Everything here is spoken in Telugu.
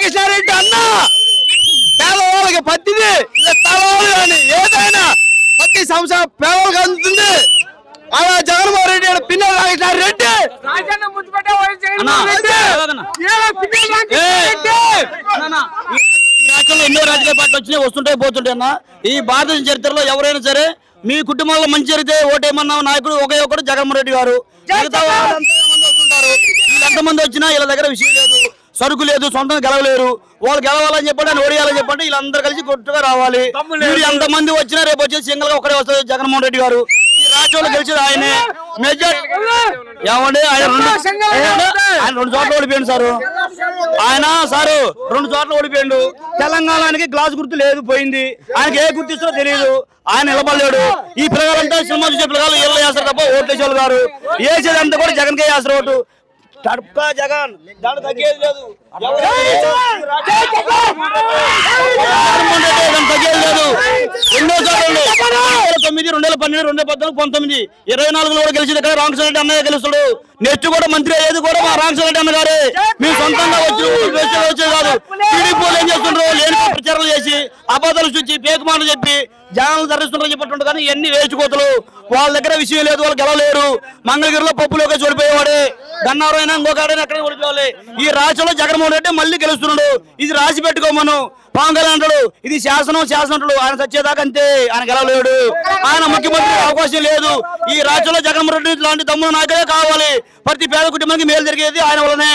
నాగేశ్వరరెడ్డి అన్న పేదవాళ్ళకి పత్తిది స్థలాలు కానీ ఏదైనా ప్రతి సంవత్సరం పేదవాళ్ళకి అందుతుంది. అలా జగన్మోహన్ రెడ్డి పిన్నెల నాగేశ్వరరెడ్డి రాష్ట్రంలో ఎన్నో రాజకీయ పార్టీలు వచ్చినాయి, వస్తుంటాయి, పోతుంటాయి అన్న. ఈ భారతదేశ చరిత్రలో ఎవరైనా సరే మీ కుటుంబంలో మంచి జరిగితే ఓటేమన్నా నాయకుడు ఒకే ఒకడు జగన్మోహన్ రెడ్డి గారు. వస్తుంటారు, వీళ్ళు ఎంతమంది వచ్చినా వీళ్ళ దగ్గర విషయం లేదు, సరుకు లేదు, సొంతంగా గెలవలేరు. వాళ్ళు గెలవాలని చెప్పండి, అని ఓడియాలని చెప్పండి, వీళ్ళందరూ కలిసి కొట్టుగా రావాలి. మీరు ఎంతమంది వచ్చినా రేపు వచ్చేసి సింగల్ గా ఒకటే వస్తుంది జగన్మోహన్ రెడ్డి గారు. ఈ రాష్ట్రంలో గెలిచేది ఆయనే. ఏమండి ఆయన 2 చోట్ల ఓడిపోయాడు సారు. ఆయన సారు 2 చోట్ల ఓడిపోయాడు. తెలంగాణకి గ్లాస్ గుర్తు లేదు, పోయింది. ఆయనకి ఏ గుర్తు ఇస్తుందో తెలియదు, ఆయన నిలబడలేడు. ఈ పిల్లగాలంతా సినిమా చూసే పిల్లగాలు ఇళ్ళు వేస్తారు తప్ప ఓట్లు వేసేవాళ్ళు గారు. వేసేదంతా కూడా జగన్కే వేస్తారు ఓటు. తడుపుగా జగన్ దాన్ని తగ్గేది లేదు, తగ్గేది లేదు. 2009, 2012, 2014, 2019, 24 కూడా గెలిచింది. ఇక్కడ రామకృష్ణారెడ్డి అన్నయ్య గెలుస్తాడు. నెక్స్ట్ కూడా మంత్రి అయ్యేది కూడా మా రామకృష్ణారెడ్డి అన్న గారే. మేము సొంతంగా వచ్చేది కాదు. టీడీపీ ఏం చేస్తుండ్రు, లేని ప్రచారాలు చేసి అబద్ధాలు చూచి పేక మాటలు చెప్పి జనాలు ధరిస్తుంటారని చెప్పట్టుంటారు. కానీ ఇవన్నీ వేసుకోతలు. వాళ్ళ దగ్గర విషయం లేదు, వాళ్ళు గెలవలేరు. మంగళగిరిలో పప్పులోకి ఓడిపోయేవాడే, గన్నారం అయినా ఇంకొకడైనా ఎక్కడ ఓడిపోవాలి. ఈ రాష్ట్రంలో జగన్మోహన్ రెడ్డి మళ్ళీ గెలుస్తున్నాడు. ఇది రాసి పెట్టుకోమను. పవన్ కళ్యాణ్ అంటాడు ఇది శాసనం అంటాడు. ఆయన సచ్చేదాకా అంతే, ఆయన గెలవలేడు. ఆయన ముఖ్యమంత్రి అవకాశం లేదు. ఈ రాష్ట్రంలో జగన్మోహన్ రెడ్డి లాంటి తమ్ముడు నాయకులే కావాలి. ప్రతి పేద కుటుంబానికి మేలు జరిగేది ఆయన వల్లనే.